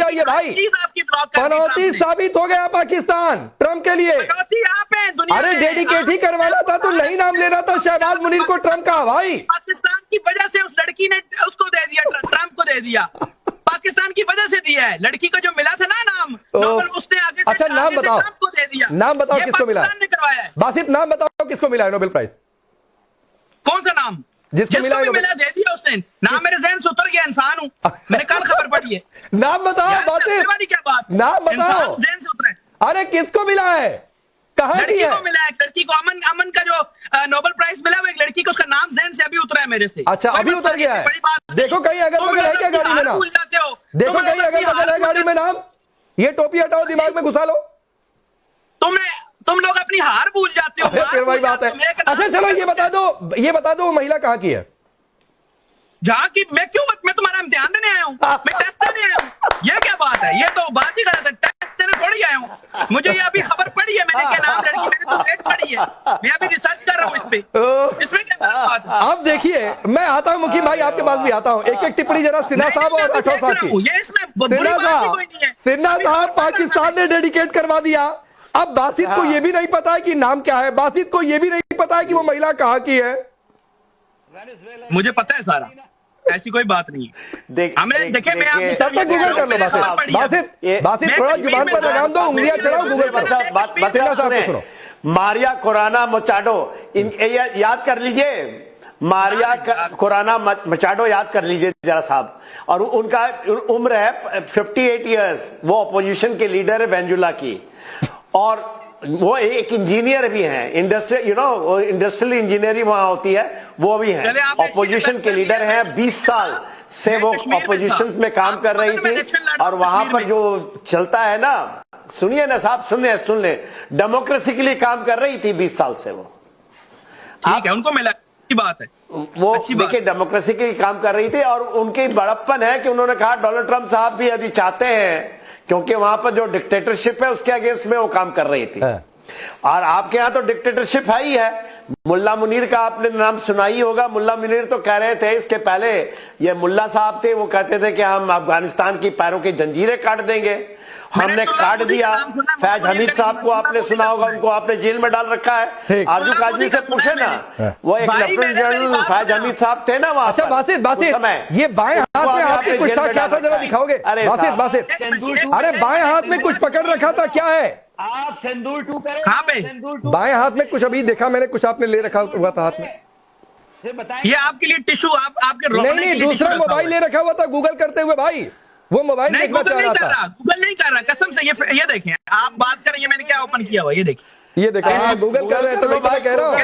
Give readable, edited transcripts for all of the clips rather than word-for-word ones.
जाइए भाई, आपकी ब्लॉक कर दी पनौती साबित हो गया पाकिस्तान ट्रंप के लिए। आप हैं दुनिया अरे में। डेडिकेट ही करवाना था तो नहीं नाम लेना था शहबाज मुनीर को ट्रंप का भाई। पाकिस्तान की वजह से उस लड़की ने उसको दे दिया, ट्रंप को दे दिया, पाकिस्तान की वजह से दिया है। लड़की को जो मिला था ना नाम नोबेल, उसने आगे से अच्छा नाम बताओ, ट्रंप को दे दिया। नाम बताओ किसको मिला पाकिस्तान ने करवाया है। बासित, नाम बताओ किसको मिला है नोबेल प्राइज? कौन सा नाम? जिसको मिला है मिला दे दिया उसने। नाम मेरे जहन से उतर गया, इंसान हूँ मैंने कल खबर पढ़ी है। नाम बताओ बासित, क्या बात, नाम बताओ। जहन से उतरा है। अरे किसको मिला है, कहाँ की लड़की है? को मिला है, लड़की को अमन का जो नोबेल प्राइज मिला वो एक लड़की को, उसका नाम जहन से अभी उतरा है मेरे से। अच्छा अभी उतर गया है। देखो कहीं अगल बगल है क्या गाड़ी में नाम? देखो कहीं अगल बगल है गाड़ी में नाम? ये टोपी हटाओ, दिमाग में घुसा लो। तुम लोग अपनी हार भूल जाते हो। फिर वही बात है। अच्छा चलो ये बता दो वो महिला कहाँ की है? जहाँ की मैं तुम्हारा इम्तिहान देने आया हूँ, मैं टेस्ट देने आया हूँ। ये क्या बात है? ये तो बात ही गलत है। टेस्ट देने थोड़ी आया हूँ। मुझे ये अभी खबर पड़ी है, मैंने क्या नाम लड़की, मैंने तो डेट पड़ी है, मैं अभी रिसर्च कर रहा हूँ इस पे। इसमें क्या बात है? अब देखिए मैं आता हूँ मुखी भाई, आपके पास भी आता हूँ। एक एक टिप्पणी जरा सिन्हा साहब और राठौर साहब की। ये इसमें बुरी बात ही कोई नहीं है। सिन्हा साहब पाकिस्तान ने डेडिकेट करवा दिया। अब बासित को ये भी नहीं पता है कि नाम क्या है, बासित को ये भी नहीं पता है कि वो महिला कहाँ की है। मुझे पता है सारा, ऐसी कोई बात नहीं है। हमें देखे मैं तब तक गूगल कर लो बासित थोड़ा जुबान पर लगाम दो, उंगलियां चढ़ाओ गूगल पर। मारिया कोराना मचाडो, याद कर लीजिए, मारिया कोराना मचाडो याद कर लीजिए जरा साहब। और उनका उम्र है 58 इयर्स। वो अपोजिशन के लीडर है वेनेजुएला की, और वो एक इंजीनियर भी हैं, इंडस्ट्रियल इंडस्ट्रियल इंजीनियरिंग वहां होती है, वो भी हैं। ऑपोजिशन के लीडर हैं, 20 साल से वो ऑपोजिशन में काम कर रही थी। और वहां पर जो चलता है ना, सुनिए ना साहब, सुन ले, डेमोक्रेसी के लिए काम कर रही थी 20 साल से वो। ठीक है, उनको मिला, अच्छी बात है। वो देखिए डेमोक्रेसी के लिए काम कर रही थी, और उनकी बड़प्पन है कि उन्होंने कहा डोनाल्ड ट्रंप साहब भी यदि चाहते हैं, क्योंकि वहां पर जो डिक्टेटरशिप है उसके अगेंस्ट में वो काम कर रही थी। और आपके यहाँ तो डिक्टेटरशिप है ही है। मुल्ला मुनीर का आपने नाम सुना ही होगा। मुल्ला मुनीर तो कह रहे थे इसके पहले, ये मुल्ला साहब थे, वो कहते थे कि हम अफगानिस्तान की पैरों की जंजीरें काट देंगे। हमने काट दिया। फैज हमीद साहब को आपने सुना होगा, उनको आपने जेल में डाल रखा है। आरजू काजमी से पूछे ना, वो एक लेफ्टिनेंट जनरल फैज हमीद साहब थे ना वहां। अच्छा बासित ये बाएं हाथ में आपके कुछ था, क्या था जरा दिखाओगे? बासित अरे बाएं हाथ में कुछ पकड़ रखा था, क्या है? आप सिंदूर 2 करें। कहां पे? बाएं हाथ में कुछ अभी देखा मैंने, कुछ आपने ले रखा हुआ था हाथ में। ये आपके लिए टिश्यू, आपके नहीं दूसरा मोबाइल ले रखा हुआ था गूगल करते हुए भाई, वो मोबाइल नहीं, देखना चाह रहा था। गूगल नहीं कर रहा कसम से। ये देखें, आप बात करें, ये मैंने क्या ओपन किया हुआ, ये देखिए, ये देखा। हाँ गूगल कर रहे थे, मैं कह रहा हूँ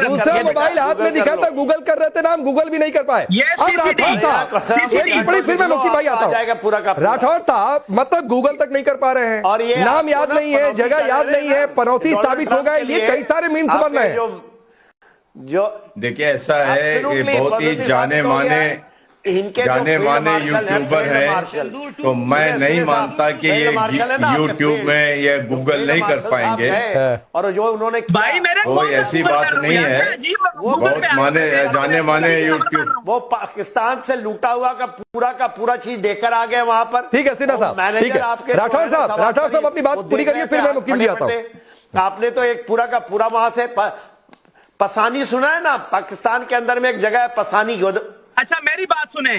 दूसरा मोबाइल हाथ में दिखा था, गूगल कर रहे थे, नाम गूगल भी नहीं कर पाए। बड़ी फिर मैं मुखी भाई आता हूँ। राठौर साहब मतलब गूगल तक नहीं कर पा रहे हैं, और नाम याद नहीं है, जगह याद नहीं है, पनौती साबित हो गए, ये कई सारे मीम्स बन रहे हैं। जो देखिए ऐसा है कि बहुत ही जाने माने यूट्यूबर है, तो मैं नहीं मानता कि ये यूट्यूब में ये गूगल नहीं कर पाएंगे। और जो उन्होंने भाई मेरे कोई ऐसी बात नहीं है, बहुत जाने माने यूट्यूब। वो पाकिस्तान से लूटा हुआ का पूरा चीज देकर आ गए वहां पर। ठीक है सिन्हा साहब, ठीक है राठौर साहब अपनी बात पूरी करिए, फिर मैं मुकीम भी आता हूं। आपने तो एक पूरा का पूरा वहां से पसानी सुना है ना, पाकिस्तान के अंदर में एक जगह है पसानी। अच्छा मेरी बात सुने,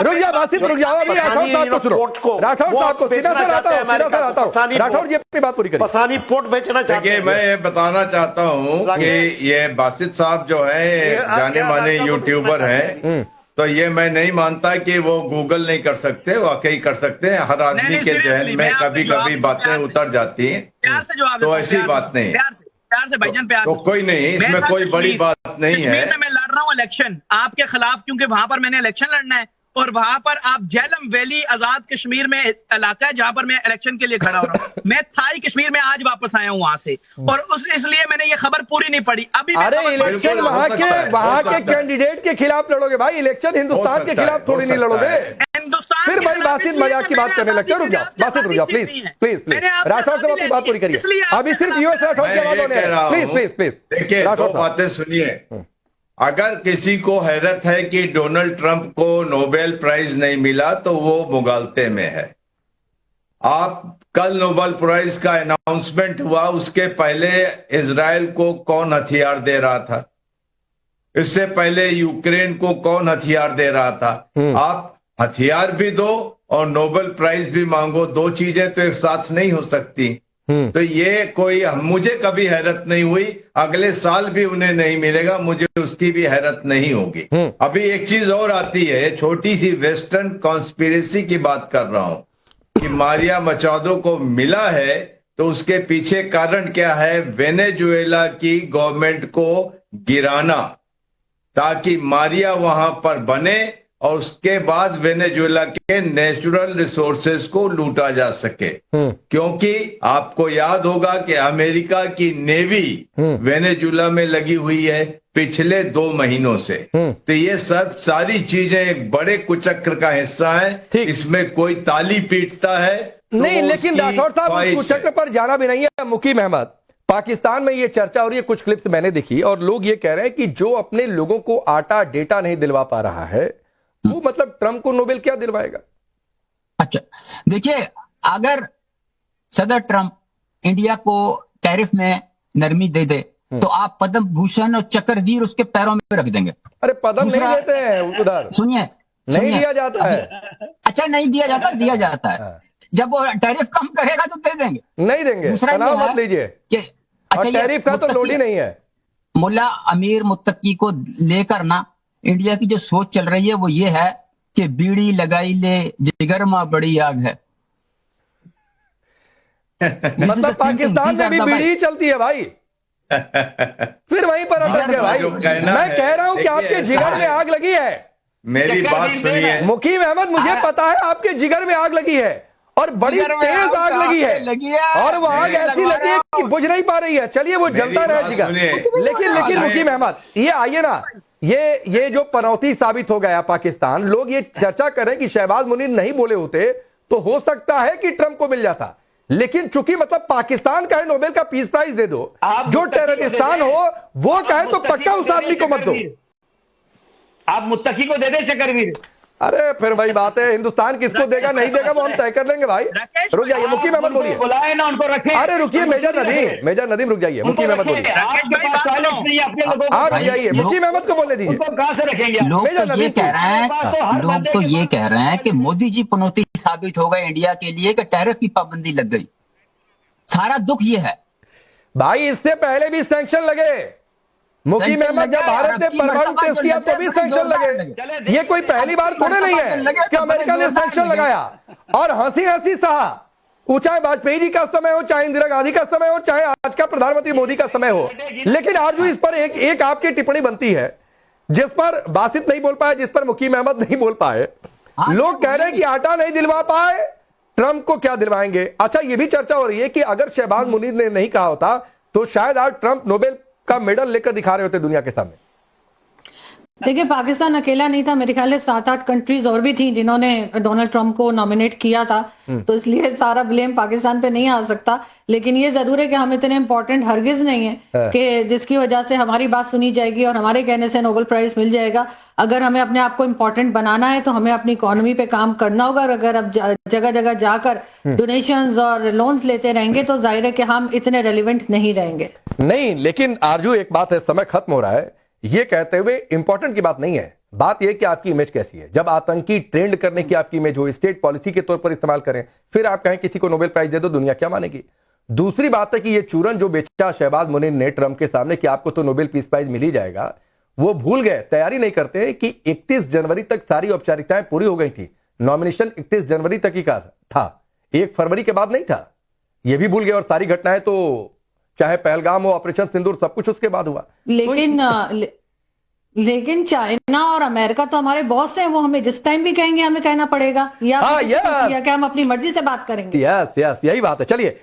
रुक जा बासित, रुक जाओ अभी राठौर साहब को सुनो। राठौर साहब को सीधा सर आता हूं, राठौर जी अपनी बात पूरी करिए। पसानी पोर्ट बेचना चाहते हैं। मैं ये बताना चाहता हूँ कि ये बासित साहब जो है जाने माने यूट्यूबर हैं, तो ये मैं नहीं मानता कि वो गूगल नहीं कर सकते, वाकई कर सकते हैं। हर आदमी के जहन में कभी कभी बातें उतर जाती हैं, तो ऐसी बात नहीं। प्यार से भाईजान, प्यार तो कोई नहीं, इसमें कोई बड़ी बात नहीं है। मैं लड़ रहा हूँ इलेक्शन आपके खिलाफ, क्योंकि वहां पर मैंने इलेक्शन लड़ना है, और वहां पर आप झेलम वैली आजाद कश्मीर में इलाका है जहां पर मैं इलेक्शन के लिए खड़ा हो रहा हूँ। मैं थाई कश्मीर में आज वापस आया हूँ वहां से, और इसलिए मैंने ये खबर पूरी नहीं पढ़ी अभी। अरे इलेक्शन वहां के कैंडिडेट के खिलाफ लड़ोगे भाई, इलेक्शन हिंदुस्तान के खिलाफ थोड़ी नहीं लड़ोगे। फिर भाई बासित मजाक की बात करने लगते हो। रुक जाओ बासित, रुक जाओ प्लीज राठौर साहब अपनी बात पूरी करिए। अभी सिर्फ यूएस राठौर की आवाज होने हैं, प्लीज। देखिए दो बातें सुनिए। अगर किसी को हैरत है कि डोनाल्ड ट्रंप को नोबेल प्राइज नहीं मिला, तो वो मुगालते में है। आप कल नोबेल प्राइज का अनाउंसमेंट हुआ, उसके पहले इजराइल को कौन हथियार दे रहा था? इससे पहले यूक्रेन को कौन हथियार दे रहा था? आप हथियार भी दो और नोबेल प्राइज भी मांगो, दो चीजें तो एक साथ नहीं हो सकती। तो ये कोई, मुझे कभी हैरत नहीं हुई, अगले साल भी उन्हें नहीं मिलेगा, मुझे उसकी भी हैरत नहीं होगी। अभी एक चीज और आती है, छोटी सी वेस्टर्न कॉन्स्पिरेसी की बात कर रहा हूं कि मारिया मचाडो को मिला है, तो उसके पीछे कारण क्या है? वेनेजुएला की गवर्नमेंट को गिराना, ताकि मारिया वहां पर बने और उसके बाद वेनेजुएला के नेचुरल रिसोर्सेज को लूटा जा सके। क्योंकि आपको याद होगा कि अमेरिका की नेवी वेनेजुएला में लगी हुई है पिछले 2 महीनों से। तो ये सब सारी चीजें एक बड़े कुचक्र का हिस्सा है। इसमें कोई ताली पीटता है तो नहीं, लेकिन राठौर साहब उस कुचक्र पर जाना भी नहीं है। मुकीम अहमद, पाकिस्तान में ये चर्चा और ये कुछ क्लिप्स मैंने देखी और लोग ये कह रहे हैं कि जो अपने लोगों को आटा डेटा नहीं दिलवा पा रहा है, वो मतलब ट्रंप को नोबेल क्या दिलवाएगा? अच्छा, देखिए, अगर सदर ट्रंप इंडिया को टैरिफ में नरमी दे दे तो आप पद्म भूषण और चक्रवीर उसके पैरों में रख देंगे। अरे पद्म नहीं देते हैं उधर, सुनिए, नहीं दिया जाता है। अच्छा, नहीं दिया जाता, दिया जाता है। जब वो टैरिफ कम करेगा तो दे देंगे, नहीं देंगे, तनाव मत लीजिए। अच्छा, टैरिफ का तो लोड ही नहीं है। मुल्ला अमीर मुत्तकी को लेकर ना इंडिया की जो सोच चल रही है वो ये है कि बीड़ी लगाई ले जिगर में बड़ी आग है। मतलब पाकिस्तान में भी बीड़ी चलती है भाई। फिर वहीं पर अटक गए भाई। मैं कह रहा हूं कि आपके जिगर में आग लगी है। मेरी बात सुनिए मुकीम अहमद, मुझे पता है आपके जिगर में आग लगी है और बड़ी तेज आग लगी है और वो आग ऐसी लगी है कि बुझ नहीं पा रही है। चलिए वो जलता रहे जिगर। लेकिन मुकीम अहमद, ये आइए ना, ये जो पनौती साबित हो गया पाकिस्तान, लोग ये चर्चा कर रहे हैं कि शहबाज मुनीर नहीं बोले होते तो हो सकता है कि ट्रंप को मिल जाता। लेकिन चूंकि मतलब पाकिस्तान कहे नोबेल का पीस प्राइज दे दो, जो टेररिस्तान हो वो कहे तो पक्का उस आदमी को मत दो। आप मुत्तकी को दे दे चक्रवीर। अरे फिर वही बात है, हिंदुस्तान किसको देगा नहीं देगा वो हम तय कर लेंगे भाई। रुक जाइए मुकीम अहमद, बोलिए। बुलाए ना उनको, रखे। अरे रुकिए मेजर नदीम रुक जाइए। मुकीम अहमद बोलिए। रुक जाइए, मुकीम अहमद को बोले दीजिए। कहां से रखेंगे? लोग तो ये कह रहे हैं कि मोदी जी पनौती साबित हो गए इंडिया के लिए कि टैरिफ की पाबंदी लग गई। सारा दुख ये है भाई, इससे पहले भी सैंक्शन लगे। मुकीम अहमद, जब भारत ने परमाणु टेस्ट किया तो भी सैंक्शन लगे। ये कोई पहली बार थोड़े नहीं है कि अमेरिका ने सैंक्शन लगाया और हंसी हंसी सहा। वो चाहे वाजपेयी जी का समय हो, चाहे इंदिरा गांधी का समय हो, चाहे आज का प्रधानमंत्री मोदी का समय हो। लेकिन आज भी इस पर एक आपकी टिप्पणी बनती है जिस पर बासित नहीं बोल पाए, जिस पर मुकीम अहमद नहीं बोल पाए। लोग कह रहे हैं कि आटा नहीं दिलवा पाए, ट्रंप को क्या दिलवाएंगे। अच्छा, यह भी चर्चा हो रही है कि अगर शहबाज मुनीर ने नहीं कहा होता तो शायद आज ट्रंप नोबेल का मेडल लेकर दिखा रहे होते दुनिया के सामने। देखिए, पाकिस्तान अकेला नहीं था, मेरे ख्याल से 7-8 कंट्रीज और भी थी जिन्होंने डोनाल्ड ट्रंप को नॉमिनेट किया था। तो इसलिए सारा ब्लेम पाकिस्तान पे नहीं आ सकता। लेकिन ये जरूर है कि हम इतने इंपॉर्टेंट हरगिज नहीं है कि जिसकी वजह से हमारी बात सुनी जाएगी और हमारे कहने से नोबेल प्राइज मिल जाएगा। अगर हमें अपने आप को इम्पोर्टेंट बनाना है तो हमें अपनी इकोनॉमी पे काम करना होगा। और अगर अब जगह जगह जाकर डोनेशंस और लोन्स लेते रहेंगे तो जाहिर है कि हम इतने रेलिवेंट नहीं रहेंगे। नहीं, लेकिन आरजू एक बात है, समय खत्म हो रहा है, ये कहते हुए इंपॉर्टेंट की बात नहीं है। बात यह कि आपकी इमेज कैसी है। जब आतंकी ट्रेंड करने की आपकी इमेज हो, स्टेट पॉलिसी के तौर पर इस्तेमाल करें, फिर आप कहें किसी को नोबेल प्राइज दे दो, दुनिया क्या मानेगी। दूसरी बात है कि ये चूरन जो बेचा शहबाज मुनीर ने ट्रंप के सामने कि आपको तो नोबेल पीस प्राइज मिल ही जाएगा, वो भूल गए, तैयारी नहीं करते कि 31 जनवरी तक सारी औपचारिकताएं पूरी हो गई थी। नॉमिनेशन 31 जनवरी तक ही का था, 1 फरवरी के बाद नहीं था। ये भी भूल गए और सारी घटनाएं तो चाहे पहलगाम हो, ऑपरेशन सिंदूर, सब कुछ उसके बाद हुआ। लेकिन चाइना और अमेरिका तो हमारे बॉस हैं, वो हमें जिस टाइम भी कहेंगे हमें कहना पड़ेगा, या क्या हम अपनी मर्जी से बात करेंगे। यस यही बात है। चलिए